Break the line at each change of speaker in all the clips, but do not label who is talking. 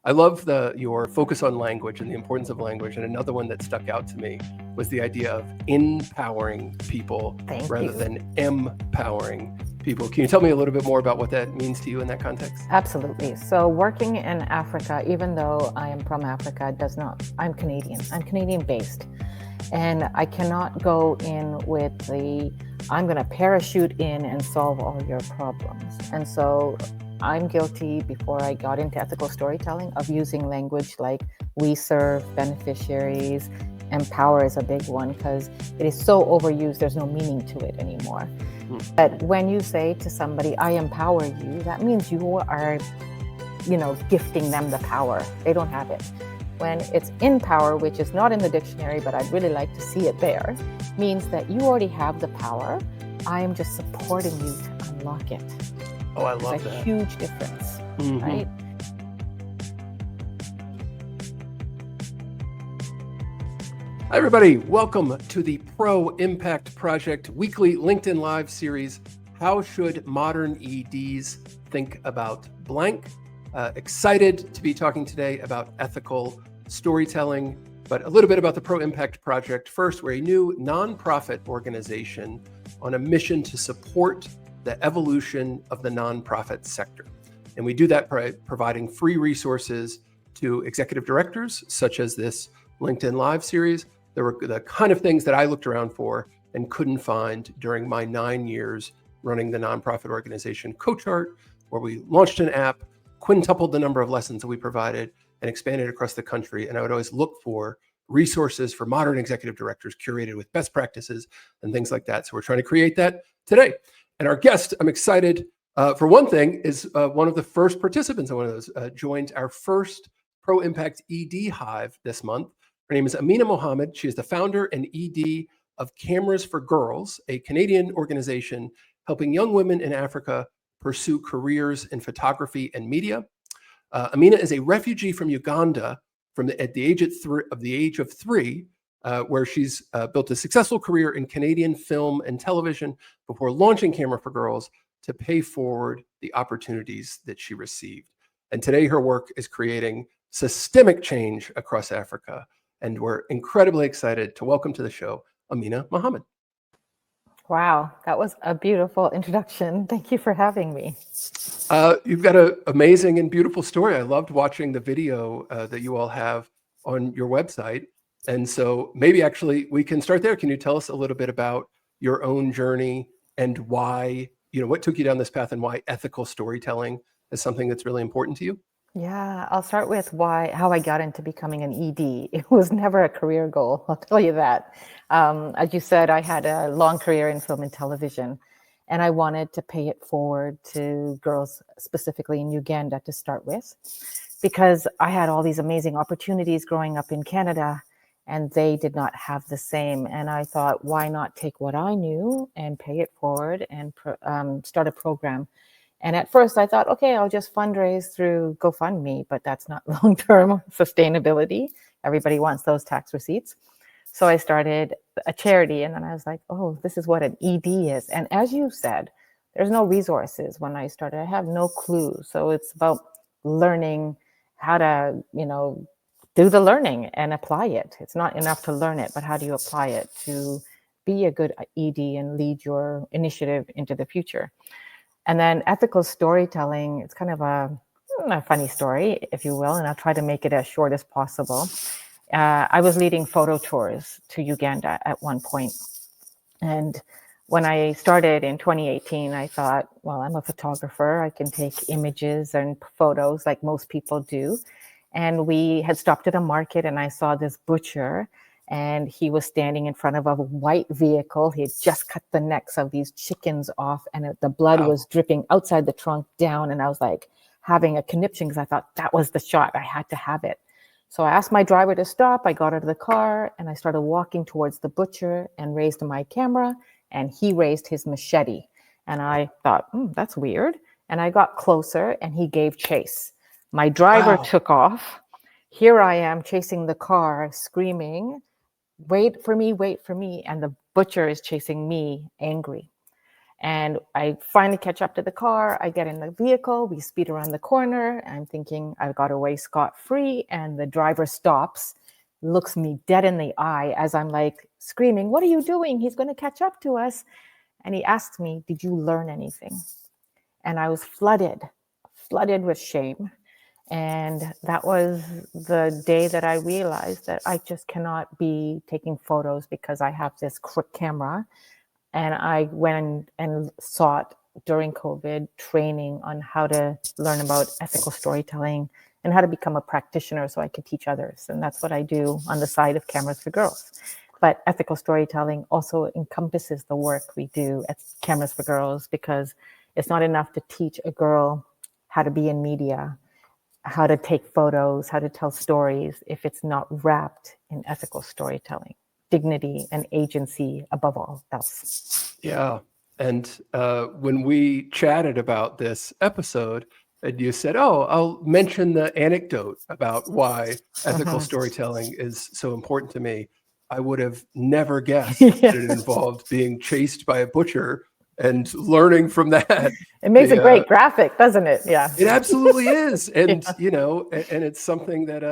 I love your focus on language and the importance of language. And another one that stuck out to me was the idea of empowering people rather than empowering people. Can you tell me a little bit more about what that means to you in that context?
Absolutely. So working in Africa, even though I am from Africa, I'm Canadian. I'm Canadian based. And I cannot go in with I'm going to parachute in and solve all your problems. And so I'm guilty, before I got into ethical storytelling, of using language like we serve, beneficiaries, empower is a big one because it is so overused, there's no meaning to it anymore. But when you say to somebody, I empower you, that means you are, gifting them the power. They don't have it. When it's in power, which is not in the dictionary, but I'd really like to see it there, means that you already have the power. I am just supporting you to unlock it.
Oh, I love that.
It's a huge difference, right?
Hi, everybody. Welcome to the Proimpact Project weekly LinkedIn Live series, How Should Modern EDs Think About Blank? Excited to be talking today about ethical storytelling, but a little bit about the Proimpact Project. First, we're a new nonprofit organization on a mission to support the evolution of the nonprofit sector. And we do that by providing free resources to executive directors, such as this LinkedIn Live series. There were the kind of things that I looked around for and couldn't find during my 9 years running the nonprofit organization CoachArt, where we launched an app, quintupled the number of lessons that we provided, and expanded across the country. And I would always look for resources for modern executive directors curated with best practices and things like that. So we're trying to create that today. And our guest, I'm excited, for one thing, is one of the first participants in one of those, joined our first Proimpact ED Hive this month. Her name is Amina Mohamed. She is the founder and ED of Cameras for Girls, a Canadian organization helping young women in Africa pursue careers in photography and media. Amina is a refugee from Uganda at the age of three, where she's built a successful career in Canadian film and television before launching Camera for Girls to pay forward the opportunities that she received. And today her work is creating systemic change across Africa. And we're incredibly excited to welcome to the show, Amina Mohamed.
Wow, that was a beautiful introduction. Thank you for having me.
You've got an amazing and beautiful story. I loved watching the video that you all have on your website. And so maybe actually we can start there. Can you tell us a little bit about your own journey and why, what took you down this path and why ethical storytelling is something that's really important to you?
Yeah, I'll start with how I got into becoming an ED. It was never a career goal, I'll tell you that. As you said, I had a long career in film and television, and I wanted to pay it forward to girls, specifically in Uganda to start with, because I had all these amazing opportunities growing up in Canada, and they did not have the same. And I thought, why not take what I knew and pay it forward and start a program? And at first I thought, okay, I'll just fundraise through GoFundMe, but that's not long-term sustainability. Everybody wants those tax receipts. So I started a charity, and then I was like, oh, this is what an ED is. And as you said, there's no resources when I started. I have no clue. So it's about learning how to, do the learning and apply it. It's not enough to learn it, but how do you apply it to be a good ED and lead your initiative into the future? And then ethical storytelling, it's kind of a funny story, if you will, and I'll try to make it as short as possible. I was leading photo tours to Uganda at one point. And when I started in 2018, I thought, well, I'm a photographer. I can take images and photos like most people do. And we had stopped at a market, and I saw this butcher, and he was standing in front of a white vehicle. He had just cut the necks of these chickens off, and the blood was dripping outside the trunk down. And I was like having a conniption because I thought that was the shot. I had to have it. So I asked my driver to stop. I got out of the car and I started walking towards the butcher and raised my camera, and he raised his machete. And I thought, that's weird. And I got closer and he gave chase. My driver took off. Here I am chasing the car, screaming, wait for me, wait for me. And the butcher is chasing me, angry. And I finally catch up to the car. I get in the vehicle. We speed around the corner. I'm thinking I got away scot-free. And the driver stops, looks me dead in the eye as I'm like screaming, "What are you doing? He's going to catch up to us." And he asked me, "Did you learn anything?" And I was flooded with shame. And that was the day that I realized that I just cannot be taking photos because I have this quick camera. And I went and sought during COVID training on how to learn about ethical storytelling and how to become a practitioner so I could teach others. And that's what I do on the side of Cameras for Girls. But ethical storytelling also encompasses the work we do at Cameras for Girls, because it's not enough to teach a girl how to be in media, how to take photos, how to tell stories, if it's not wrapped in ethical storytelling, dignity and agency above all else.
Yeah. And when we chatted about this episode, and you said, "Oh, I'll mention the anecdote about why ethical storytelling is so important to me," I would have never guessed that it involved being chased by a butcher and learning from that.
It makes a great graphic, doesn't it? Yeah.
It absolutely is. And, and it's something that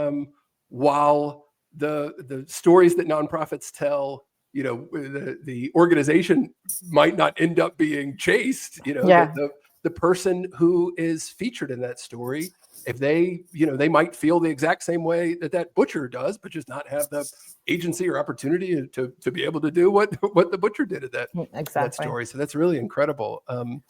while the stories that nonprofits tell, the organization might not end up being chased, the person who is featured in that story, if they might feel the exact same way that butcher does, but just not have the agency or opportunity to be able to do what the butcher did at that story. So that's really incredible. One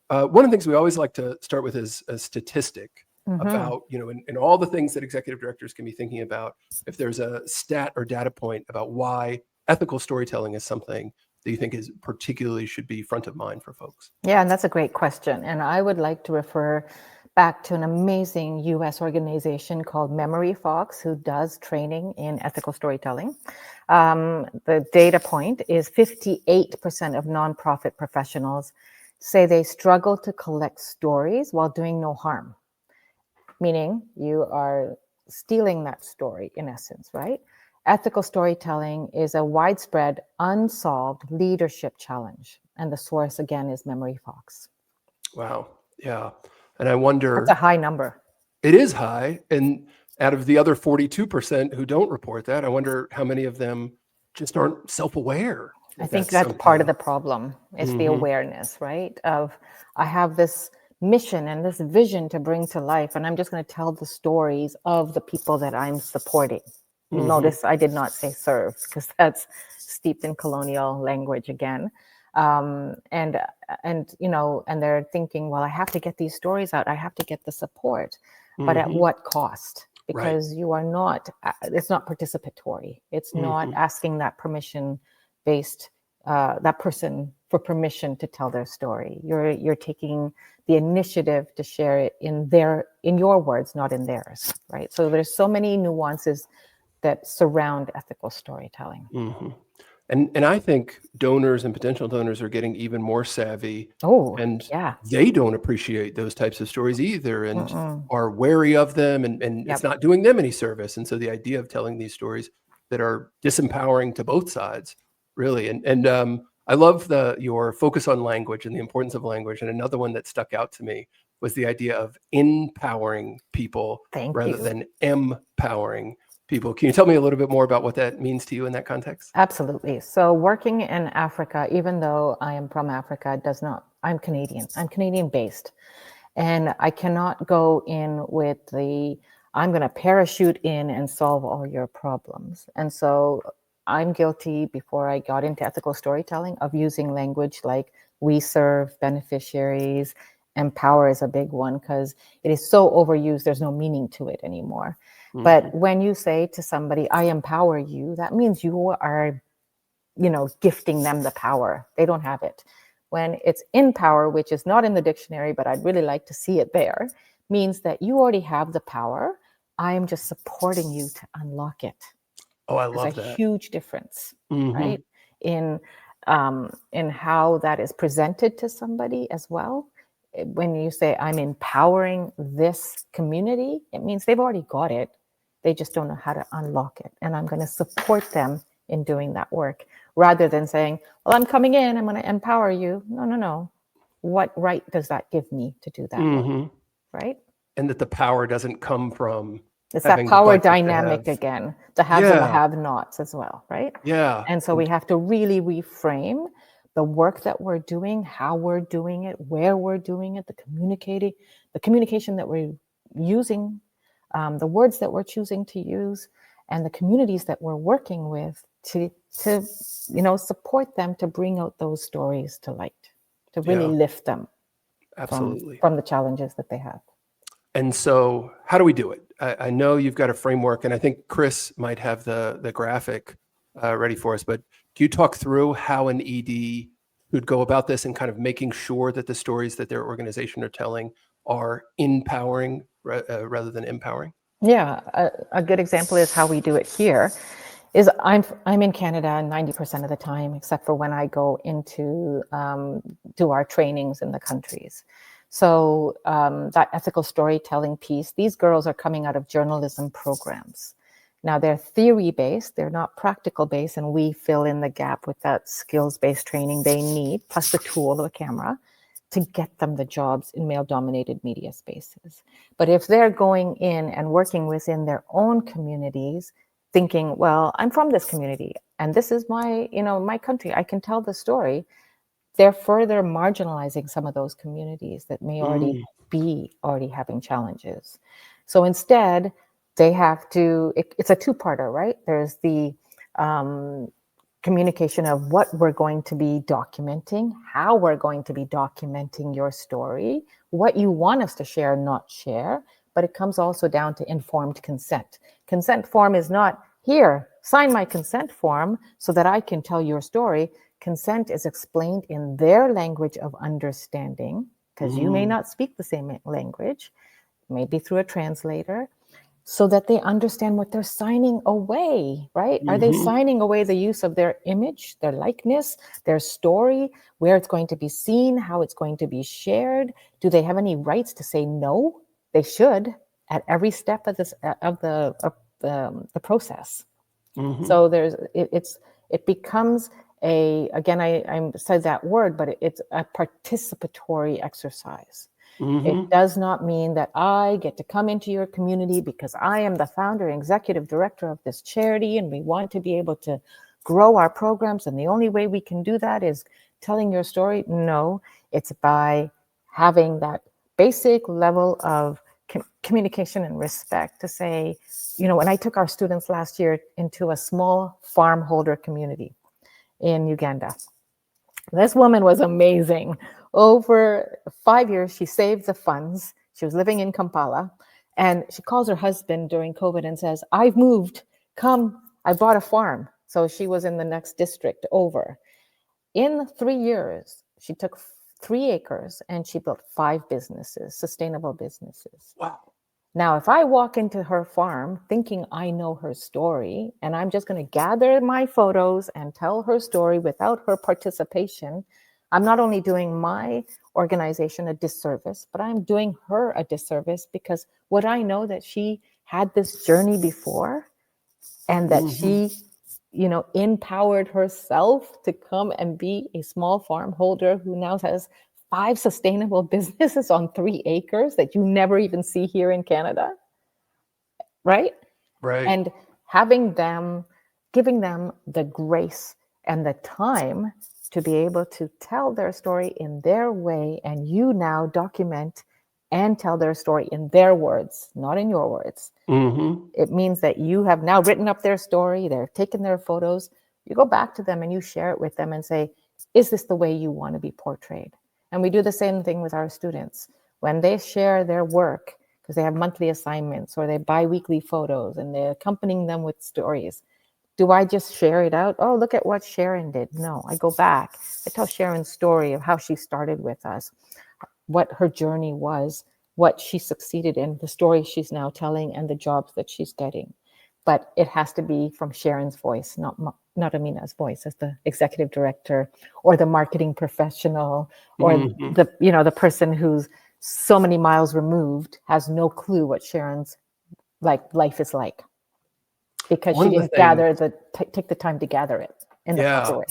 of the things we always like to start with is a statistic about, and all the things that executive directors can be thinking about. If there's a stat or data point about why ethical storytelling is something that you think is particularly should be front of mind for folks.
Yeah, and that's a great question. And I would like to refer back to an amazing US organization called Memory Fox, who does training in ethical storytelling. The data point is 58% of nonprofit professionals say they struggle to collect stories while doing no harm, meaning you are stealing that story in essence, right? Ethical storytelling is a widespread, unsolved leadership challenge. And the source, again, is Memory Fox.
Wow. Yeah. And I wonder...
That's a high number.
It is high. And out of the other 42% who don't report that, I wonder how many of them just aren't self-aware.
I think that's part of the problem. It's the awareness, right? Of, I have this mission and this vision to bring to life, and I'm just going to tell the stories of the people that I'm supporting. Notice I did not say serve, because that's steeped in colonial language again. And they're thinking, well, I have to get these stories out. I have to get the support, but at what cost? Because you are not, it's not participatory. It's not asking that permission-based, that person for permission to tell their story. You're taking the initiative to share it in your words, not in theirs, right? So there's so many nuances that surround ethical storytelling.
And I think donors and potential donors are getting even more savvy. They don't appreciate those types of stories either, and are wary of them, and it's not doing them any service. And so the idea of telling these stories that are disempowering to both sides, really. And I love your focus on language and the importance of language. And another one that stuck out to me was the idea of empowering people rather than empowering people. Can you tell me a little bit more about what that means to you in that context?
Absolutely. So working in Africa, even though I am from Africa, I'm Canadian. I'm Canadian based. And I cannot go in with I'm going to parachute in and solve all your problems. And so I'm guilty, before I got into ethical storytelling, of using language like we serve beneficiaries. Empower is a big one because it is so overused, there's no meaning to it anymore. But when you say to somebody, I empower you, that means you are, gifting them the power. They don't have it. When it's in power, which is not in the dictionary, but I'd really like to see it there, means that you already have the power. I am just supporting you to unlock it.
Oh, I love that.
There's a huge difference, right? In how that is presented to somebody as well. When you say I'm empowering this community, it means they've already got it. They just don't know how to unlock it. And I'm going to support them in doing that work, rather than saying, well, I'm coming in, I'm going to empower you. No. What right does that give me to do that work, right?
And that the power doesn't come from
it's that
having the
power
budget to
dynamic
have.
again, the haves and the have-nots as well, right?
Yeah.
And so we have to really reframe the work that we're doing, how we're doing it, where we're doing it, the communication that we're using, the words that we're choosing to use, and the communities that we're working with to support them to bring out those stories to light, to really lift them
Absolutely.
from the challenges that they have.
And so how do we do it? I know you've got a framework, and I think Chris might have the graphic ready for us, but can you talk through how an ED would go about this and kind of making sure that the stories that their organization are telling are empowering rather than empowering?
Yeah, a good example is how we do it here. Is I'm in Canada 90% of the time, except for when I go into do our trainings in the countries. So that ethical storytelling piece, these girls are coming out of journalism programs. Now they're theory-based, they're not practical-based, and we fill in the gap with that skills-based training they need, plus the tool of a camera, to get them the jobs in male-dominated media spaces. But if they're going in and working within their own communities, thinking, well, I'm from this community, and this is my country, I can tell the story, they're further marginalizing some of those communities that may already be having challenges. So instead, they have to, it's a two-parter, right? There's the communication of what we're going to be documenting, how we're going to be documenting your story, what you want us to share, not share, but it comes also down to informed consent. Consent form is not, here, sign my consent form so that I can tell your story. Consent is explained in their language of understanding, because you may not speak the same language, maybe through a translator, so that they understand what they're signing away, right? Are they signing away the use of their image, their likeness, their story, where it's going to be seen, how it's going to be shared? Do they have any rights to say no? They should at every step of this of the process. So it becomes I said that word, but it's a participatory exercise. It does not mean that I get to come into your community because I am the founder and executive director of this charity and we want to be able to grow our programs. And the only way we can do that is telling your story. No, it's by having that basic level of communication and respect to say, when I took our students last year into a small farm holder community in Uganda, this woman was amazing. Over 5 years, she saved the funds. She was living in Kampala. And she calls her husband during COVID and says, I've moved. Come, I bought a farm. So she was in the next district over. In 3 years, she took 3 acres and she built 5 businesses, sustainable businesses.
Wow.
Now, if I walk into her farm thinking I know her story, and I'm just going to gather my photos and tell her story without her participation, I'm not only doing my organization a disservice, but I'm doing her a disservice, because would I know that she had this journey before and that she, empowered herself to come and be a small farm holder who now has 5 sustainable businesses on 3 acres that you never even see here in Canada, right?
Right.
And giving them the grace and the time to be able to tell their story in their way, and you now document and tell their story in their words, not in your words. It means that you have now written up their story, they're taken their photos, you go back to them and you share it with them and say, is this the way you want to be portrayed? And we do the same thing with our students. When they share their work, because they have monthly assignments or they bi-weekly photos and they're accompanying them with stories, do I just share it out? Oh, look at what Sharon did. No, I go back. I tell Sharon's story of how she started with us, what her journey was, what she succeeded in, the story she's now telling, and the jobs that she's getting. But it has to be from Sharon's voice, not Amina's voice as the executive director or the marketing professional or the person who's so many miles removed has no clue what Sharon's life is like. because
One
she
of the
didn't take the time to gather it in the proper way.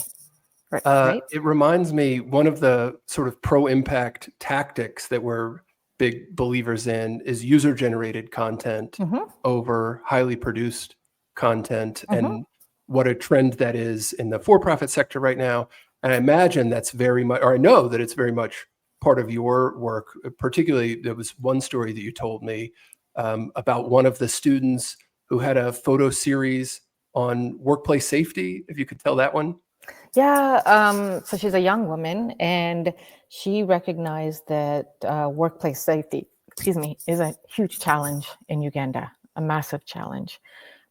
Right?
It reminds me, one of the sort of pro-impact tactics that we're big believers in is user-generated content over highly produced content, and what a trend that is in the for-profit sector right now. And I imagine that's very much, or I know that it's very much part of your work. Particularly, there was one story that you told me about one of the students who had a photo series on workplace safety. If you could tell that one.
Yeah, so she's a young woman, and she recognized that workplace safety, is a huge challenge in Uganda, a massive challenge.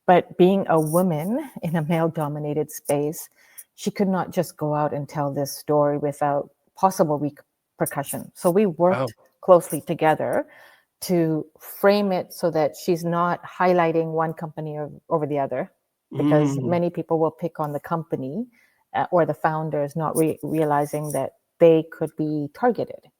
But being a woman in a male-dominated space, she could not just go out and tell this story without possible repercussion. So we worked closely together to frame it so that she's not highlighting one company over the other, because many people will pick on the company or the founders, not realizing that they could be targeted.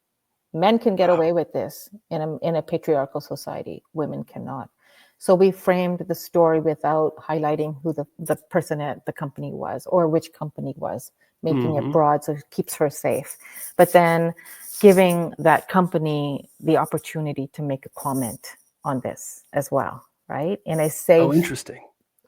Men can get away with this in a patriarchal society. Women cannot. So we framed the story without highlighting who the person at the company was or which company was, making it broad so it keeps her safe. But then giving that company the opportunity to make a comment on this as well, right? In a safe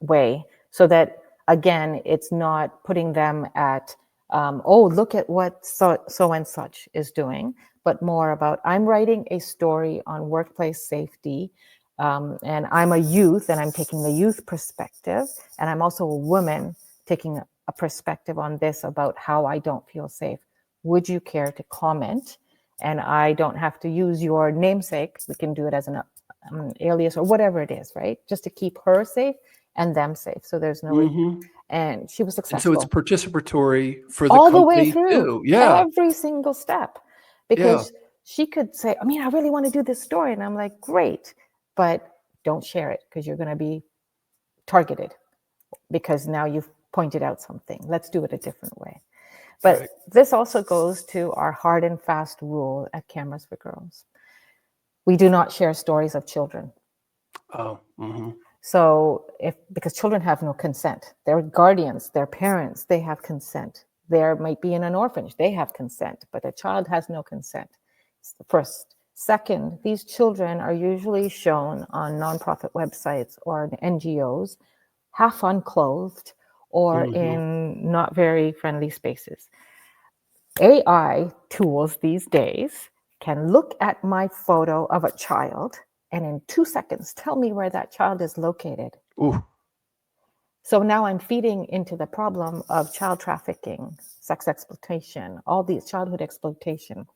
way, so that, again, it's not putting them at, look at what so and such is doing, but more about, I'm writing a story on workplace safety, and I'm a youth, and I'm taking the youth perspective, and I'm also a woman taking a perspective on this about how I don't feel safe. Would you care to comment? And I don't have to use your namesake. We can do it as an alias or whatever it is, right? Just to keep her safe and them safe. So there's no, and she was successful.
And so it's participatory for the
all
company
the way through,
too. Yeah,
every single step, because she could say, I mean, I really want to do this story, and I'm like, great, but don't share it because you're going to be targeted because now you've pointed out something. Let's do it a different way. But this also goes to our hard and fast rule at Cameras for Girls. We do not share stories of children. So because children have no consent, their guardians, their parents, they have consent. There might be in an orphanage, they have consent, but a child has no consent. First. Second, these children are usually shown on nonprofit websites or NGOs, half unclothed or in not very friendly spaces. AI tools these days can look at my photo of a child and in 2 seconds tell me where that child is located.
Ooh.
So now I'm feeding into the problem of child trafficking, sex exploitation, all these childhood exploitation.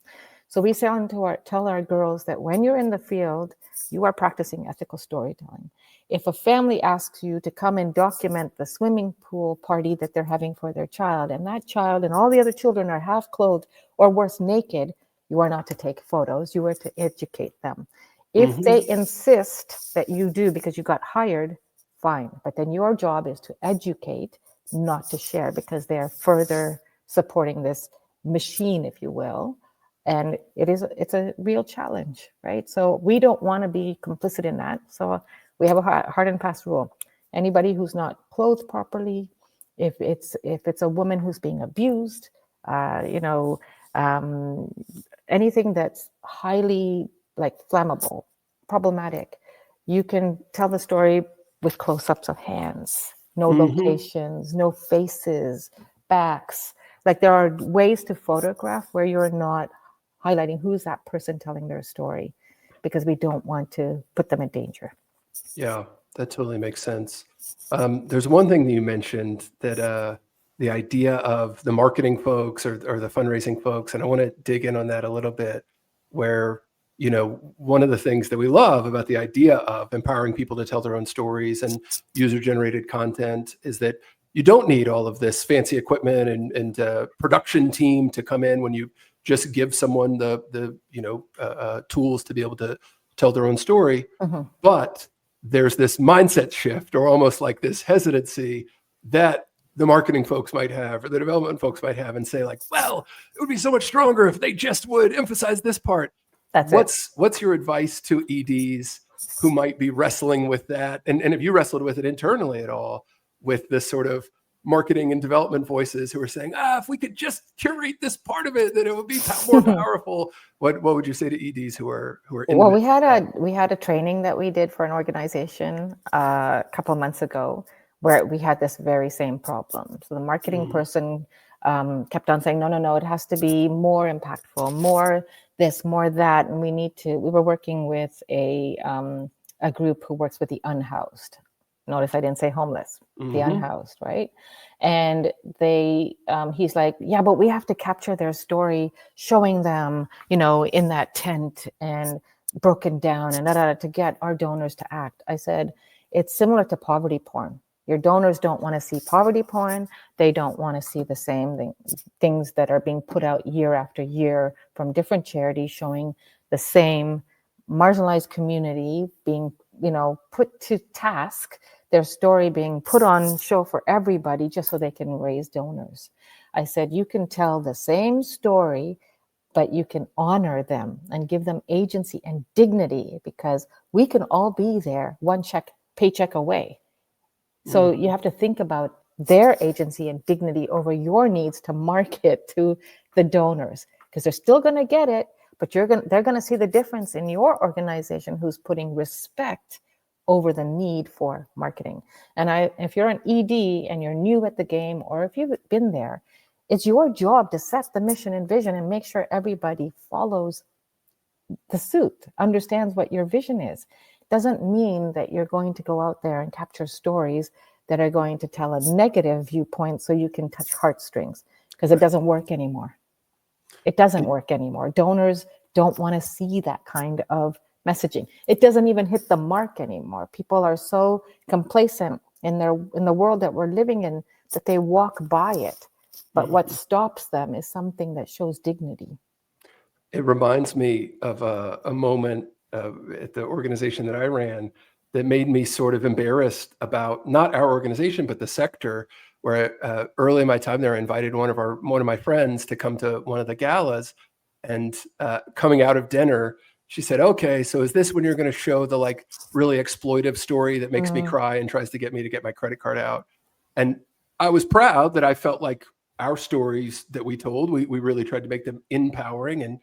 So we tell our girls that when you're in the field, you are practicing ethical storytelling. If a family asks you to come and document the swimming pool party that they're having for their child, and that child and all the other children are half clothed or worse, naked, you are not to take photos, you are to educate them. If they insist that you do because you got hired, fine. But then your job is to educate, not to share, because they're further supporting this machine, if you will. And it's a real challenge, right? So we don't want to be complicit in that. So we have a hard and fast rule. Anybody who's not clothed properly, if it's a woman who's being abused, anything that's highly flammable, problematic, you can tell the story with close-ups of hands, no locations, no faces, backs. There are ways to photograph where you're not highlighting who's that person telling their story, because we don't want to put them in danger.
Yeah, that totally makes sense. There's one thing that you mentioned, that the idea of the marketing folks or the fundraising folks, and I want to dig in on that a little bit, where, one of the things that we love about the idea of empowering people to tell their own stories and user-generated content is that you don't need all of this fancy equipment and production team to come in when you just give someone the tools to be able to tell their own story. But there's this mindset shift, or almost like this hesitancy, that the marketing folks might have or the development folks might have, and say well, it would be so much stronger if they just would emphasize this part. What's your advice to EDs who might be wrestling with that. And if you wrestled with it internally at all, with this sort of marketing and development voices who are saying, if we could just curate this part of it, then it would be more powerful. What would you say to EDs who are in
Well, we had a training that we did for an organization a couple of months ago where we had this very same problem. So the marketing person kept on saying, no, it has to be more impactful, more this, more that. And we were working with a group who works with the unhoused. Notice I didn't say homeless, the unhoused, right? And he's like, yeah, but we have to capture their story, showing them, in that tent and broken down and to get our donors to act. I said, it's similar to poverty porn. Your donors don't want to see poverty porn. They don't want to see the same things that are being put out year after year from different charities showing the same marginalized community being, put to task, their story being put on show for everybody just so they can raise donors. I said, you can tell the same story, but you can honor them and give them agency and dignity, because we can all be there one paycheck away. So you have to think about their agency and dignity over your needs to market to the donors, because they're still going to get it, but they're going to see the difference in your organization who's putting respect over the need for marketing. And if you're an ED and you're new at the game, or if you've been there, it's your job to set the mission and vision and make sure everybody follows the suit, understands what your vision is. Doesn't mean that you're going to go out there and capture stories that are going to tell a negative viewpoint so you can touch heartstrings, because it doesn't work anymore. It doesn't work anymore. Donors don't want to see that kind of messaging. It doesn't even hit the mark anymore. People are so complacent in the world that we're living in that they walk by it. But what stops them is something that shows dignity.
It reminds me of a moment at the organization that I ran that made me sort of embarrassed about not our organization, but the sector, where early in my time there, I invited one of my friends to come to one of the galas, and coming out of dinner, she said, okay, so is this when you're going to show the really exploitive story that makes me cry and tries to get me to get my credit card out? And I was proud that I felt like our stories that we told, we really tried to make them empowering, and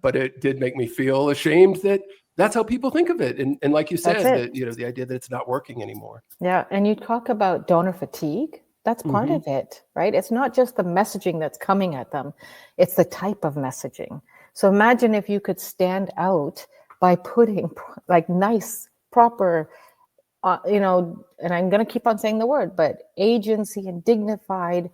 but it did make me feel ashamed that that's how people think of it. And like you said, that the idea that it's not working anymore.
Yeah. And you talk about donor fatigue. That's part of it, right? It's not just the messaging that's coming at them. It's the type of messaging. So imagine if you could stand out by putting nice, proper, and I'm going to keep on saying the word, but agency and dignified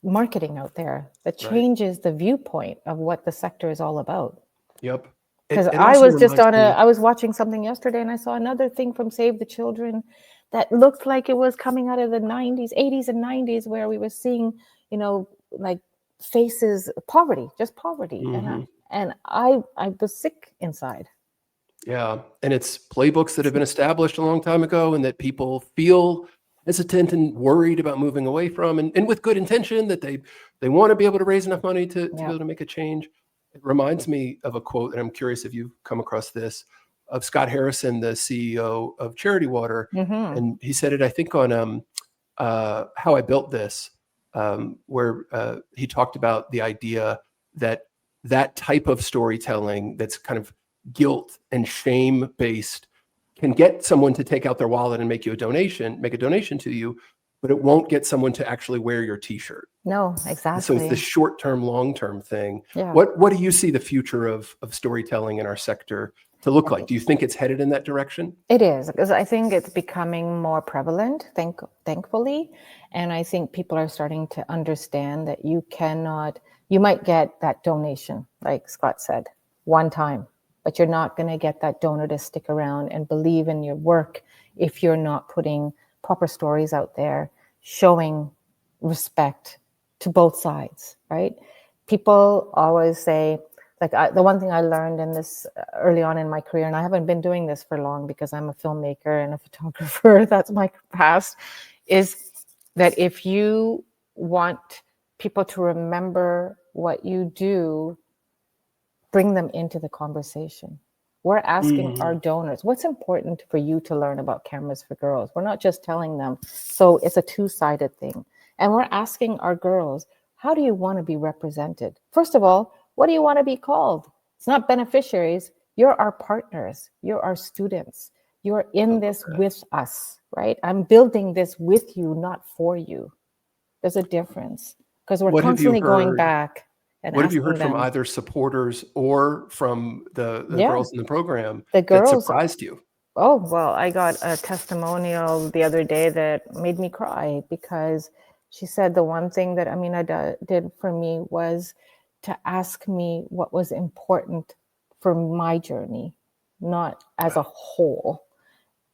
marketing out there that changes the viewpoint of what the sector is all about.
Yep.
Because I was watching something yesterday and I saw another thing from Save the Children that looked like it was coming out of the 80s and 90s, where we were seeing, faces, poverty. And I was sick inside.
Yeah. And it's playbooks that have been established a long time ago and that people feel hesitant and worried about moving away from, and with good intention, that they want to be able to raise enough money to be able to make a change. It reminds me of a quote, and I'm curious if you've come across this, of Scott Harrison, the CEO of Charity Water. And he said it, I think, on How I Built This, where he talked about the idea that type of storytelling that's kind of guilt and shame based can get someone to take out their wallet and make a donation to you, but it won't get someone to actually wear your t-shirt.
No, exactly.
So it's the short-term, long-term thing.
Yeah.
What do you see the future of storytelling in our sector to look like? Do you think it's headed in that direction?
It is, because I think it's becoming more prevalent, thankfully. And I think people are starting to understand that you might get that donation, like Scott said, one time, but you're not going to get that donor to stick around and believe in your work if you're not putting proper stories out there, showing respect to both sides, right? People always say, the one thing I learned in this early on in my career, and I haven't been doing this for long because I'm a filmmaker and a photographer, that's my past, is that if you want people to remember what you do, bring them into the conversation. We're asking our donors, what's important for you to learn about Cameras for Girls? We're not just telling them. So it's a two-sided thing. And we're asking our girls, how do you want to be represented? First of all, what do you want to be called? It's not beneficiaries. You're our partners. You're our students. You're in this with us, right? I'm building this with you, not for you. There's a difference because we're constantly going back. And
what have you heard
them,
from either supporters or from the girls in the program
that
surprised you?
Oh, well, I got a testimonial the other day that made me cry because she said the one thing that Amina did for me was to ask me what was important for my journey, not as a whole.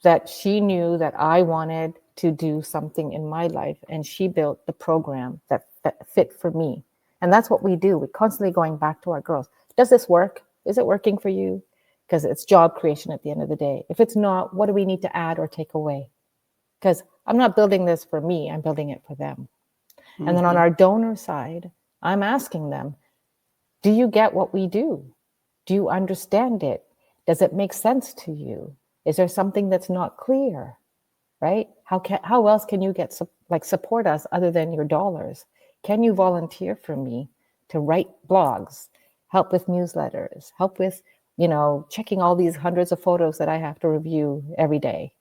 That she knew that I wanted to do something in my life, and she built the program that fit for me. And that's what we do. We're constantly going back to our girls. Does this work? Is it working for you? Because it's job creation at the end of the day. If it's not, what do we need to add or take away? Because I'm not building this for me, I'm building it for them. And then on our donor side, I'm asking them, do you get what we do? Do you understand it? Does it make sense to you? Is there something that's not clear, right? How else can you get support us other than your dollars? Can you volunteer for me to write blogs, help with newsletters, help with, checking all these hundreds of photos that I have to review every day?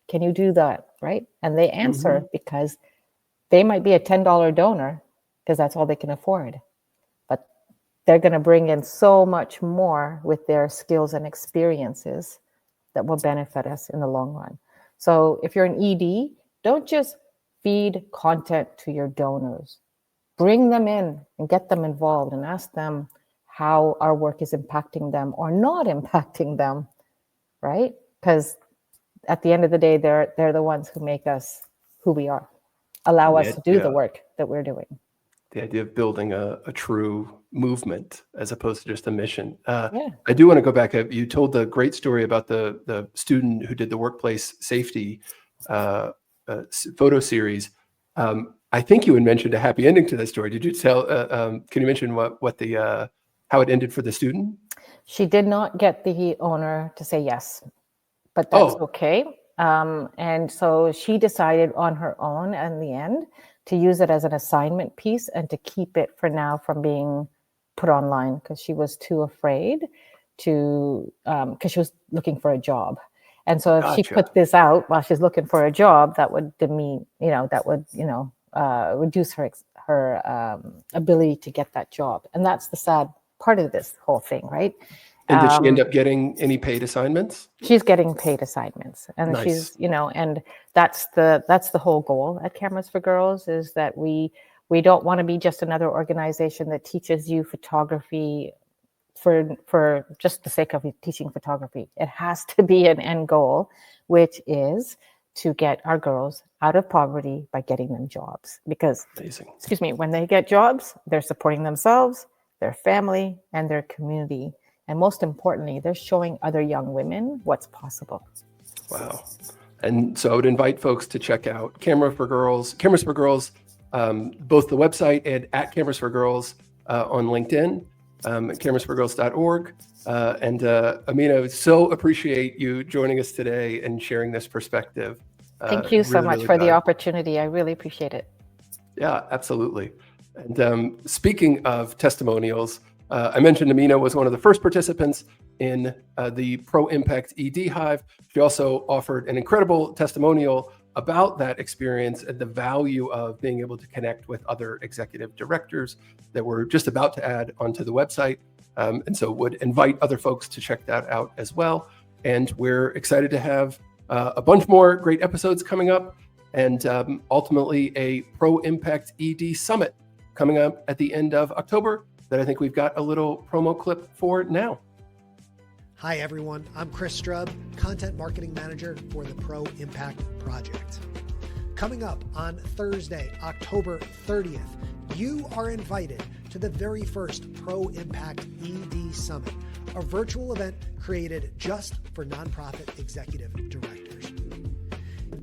Can you do that, right? And they answer because they might be a $10 donor because that's all they can afford. But they're going to bring in so much more with their skills and experiences that will benefit us in the long run. So if you're an ED, don't just feed content to your donors. Bring them in and get them involved and ask them how our work is impacting them or not impacting them, right? Because at the end of the day, they're the ones who make us who we are, allow us to do the work that we're doing.
The idea of building a true movement as opposed to just a mission. I do want to go back. You told the great story about the student who did the workplace safety photo series. I think you had mentioned a happy ending to that story. Did you tell? Can you mention how it ended for the student?
She did not get the owner to say yes, but that's okay. And so she decided on her own in the end to use it as an assignment piece and to keep it for now from being put online because she was too afraid to, because she was looking for a job. And so if she put this out while she's looking for a job, that would reduce her ability to get that job. And that's the sad part of this whole thing, right?
And did she end up getting any paid assignments?
She's getting paid assignments, and she's, and that's the whole goal at Cameras for Girls is that we don't want to be just another organization that teaches you photography for just the sake of teaching photography. It has to be an end goal, which is to get our girls out of poverty by getting them jobs. Because, when they get jobs, they're supporting themselves, their family, and their community. And most importantly, they're showing other young women what's possible.
Wow. And so I would invite folks to check out Cameras for Girls, both the website and at Cameras for Girls on LinkedIn, camerasforgirls.org. And Amina, so appreciate you joining us today and sharing this perspective.
Thank you so much for the opportunity. I really appreciate it.
Yeah, absolutely. And speaking of testimonials, I mentioned Amina was one of the first participants in the Proimpact ED Hive. She also offered an incredible testimonial about that experience and the value of being able to connect with other executive directors that we're just about to add onto the website. And so would invite other folks to check that out as well. And we're excited to have a bunch more great episodes coming up and ultimately a Proimpact ED Summit coming up at the end of October that I think we've got a little promo clip for now.
Hi, everyone. I'm Chris Strub, Content Marketing Manager for the Proimpact Project. Coming up on Thursday, October 30th, you are invited to the very first Proimpact ED Summit, a virtual event created just for nonprofit executive directors.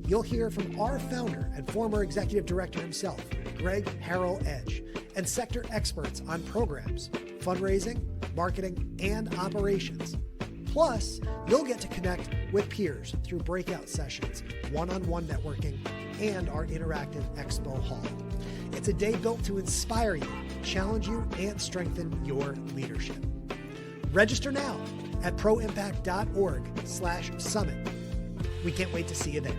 You'll hear from our founder and former executive director himself, Greg Harrell-Edge, and sector experts on programs, fundraising, marketing, and operations. Plus, you'll get to connect with peers through breakout sessions, one-on-one networking, and our interactive expo hall. It's a day built to inspire you, challenge you, and strengthen your leadership. Register now at proimpact.org/summit. We can't wait to see you there.